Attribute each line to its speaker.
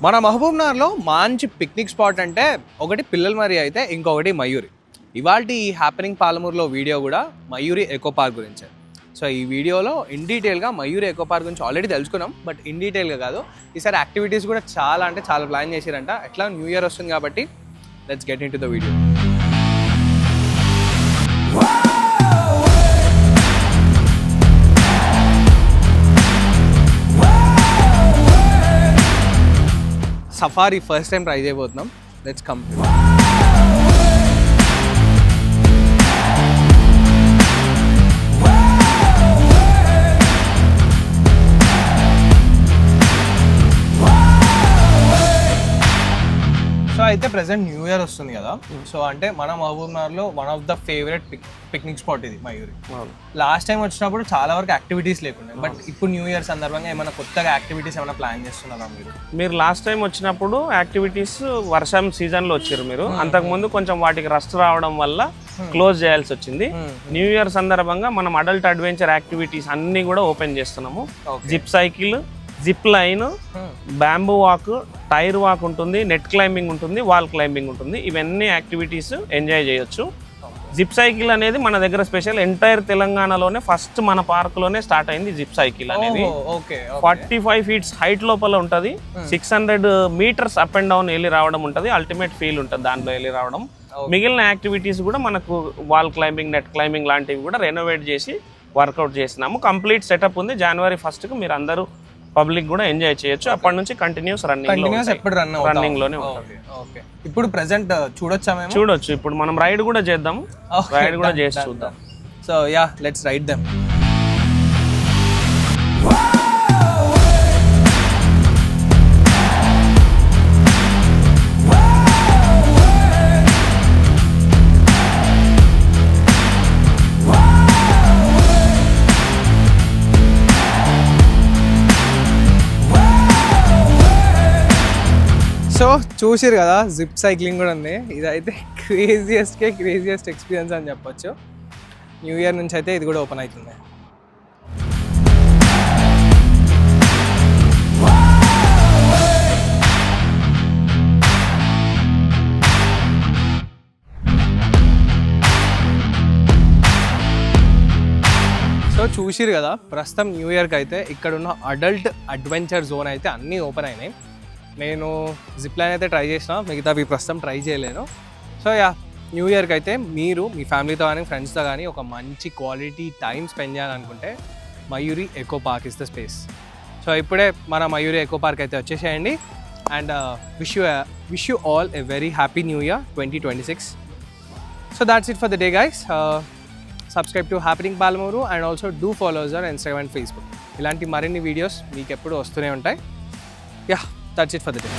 Speaker 1: మన మహబూబ్నగర్లో మంచి picnic spot అంటే ఒకటి పిల్లలమర్రి అయితే ఇంకొకటి మయూరి. ఇవాళ ఈ హ్యాపెనింగ్ పాలమూరులో వీడియో కూడా మయూరి ఎకో పార్క్ గురించే. సో ఈ వీడియోలో ఇన్ డీటెయిల్గా మయూరి ఎకో పార్క్ గురించి ఆల్రెడీ తెలుసుకున్నాం, బట్ ఇన్ డీటెయిల్గా కాదు. ఈసారి యాక్టివిటీస్ కూడా చాలా ప్లాన్ చేశారంట. ఎట్లా న్యూ ఇయర్ వస్తుంది కాబట్టి let's get into the video. Safari first time try చేయబోతున్నాం. Let's come. సో అయితే ప్రెసెంట్ న్యూ ఇయర్ వస్తుంది కదా, సో అంటే మన మహబూబ్నగర్లో one of the favourite picnic spot ఇది మయూరి. లాస్ట్ టైం వచ్చినప్పుడు చాలా వరకు యాక్టివిటీస్ లేకుండా, బట్ ఇప్పుడు న్యూ ఇయర్ సందర్భంగా ఏమైనా కొత్తగా యాక్టివిటీస్ ఏమైనా ప్లాన్ చేస్తున్నారా మీరు?
Speaker 2: లాస్ట్ టైం వచ్చినప్పుడు యాక్టివిటీస్ వర్షం సీజన్లో వచ్చారు మీరు. అంతకుముందు కొంచెం వాటికి రస్ట్ రావడం వల్ల క్లోజ్ చేయాల్సి వచ్చింది. న్యూ ఇయర్ సందర్భంగా మనం అడల్ట్ అడ్వెంచర్ యాక్టివిటీస్ అన్ని కూడా ఓపెన్ చేస్తున్నాము. Zip cycle, zip line, bamboo walk, tyre walk ఉంటుంది, నెట్ క్లైంబింగ్ ఉంటుంది, వాల్ క్లైంబింగ్ ఉంటుంది. ఇవన్నీ యాక్టివిటీస్ ఎంజాయ్ చేయొచ్చు. జిప్ సైకిల్ అనేది మన దగ్గర స్పెషల్. ఎంటైర్ తెలంగాణలోనే ఫస్ట్ మన పార్క్లోనే స్టార్ట్ అయింది జిప్ సైకిల్ అనేది. 45 feet హైట్ లోపల ఉంటుంది. 600 meters అప్ అండ్ డౌన్ వెళ్ళి రావడం ఉంటుంది. అల్టిమేట్ ఫీల్ ఉంటుంది దాంట్లో వెళ్ళి రావడం. మిగిలిన యాక్టివిటీస్ కూడా మనకు వాల్ క్లైంబింగ్, నెట్ క్లైంబింగ్ లాంటివి కూడా రెనోవేట్ చేసి వర్కౌట్ చేసినాము. కంప్లీట్ సెటప్ ఉంది. January 1st మీరు అందరూ పబ్లిక్ కూడా ఎంజాయ్ చేయొచ్చు. అప్పటి నుంచి కంటిన్యూస్ రన్నింగ్ లోనే ఉంటుంది.
Speaker 1: ఇప్పుడు ప్రెసెంట్
Speaker 2: చూడొచ్చు. ఇప్పుడు మనం రైడ్ కూడా చేద్దాం. రైడ్ కూడా చేసి చూద్దాం.
Speaker 1: So ya, let's ride them. So చూసిరు కదా, జిప్ సైక్లింగ్ కూడా ఉంది. ఇదైతే క్రేజియస్ట్ ఎక్స్పీరియన్స్ అని చెప్పొచ్చు. న్యూ ఇయర్ నుంచి అయితే ఇది కూడా ఓపెన్ అవుతుంది. సో చూసిరు కదా, ప్రస్తుతం న్యూ ఇయర్కి అయితే ఇక్కడున్న అడల్ట్ అడ్వెంచర్ జోన్ అయితే అన్నీ ఓపెన్ అయినాయి. నేను జిప్ లైన్ అయితే ట్రై చేసిన, మిగతావి ప్రస్తుతం ట్రై చేయలేను. సో యా, న్యూ ఇయర్కి అయితే మీరు మీ ఫ్యామిలీతో కానీ ఫ్రెండ్స్తో కానీ ఒక మంచి క్వాలిటీ టైం స్పెండ్ చేయాలనుకుంటే Mayuri echo park is the space. So ఇప్పుడే మన మయూరి ఎకో పార్క్ అయితే వచ్చేసేయండి. And wish you all a very happy new year 2026. So that's it for the day guys. Subscribe to happening Palamuru and also do follows on Instagram and Facebook. ఇలాంటి మరిన్ని videos మీకు ఎప్పుడు వస్తూనే ఉంటాయి. Yeah, that's it for the day.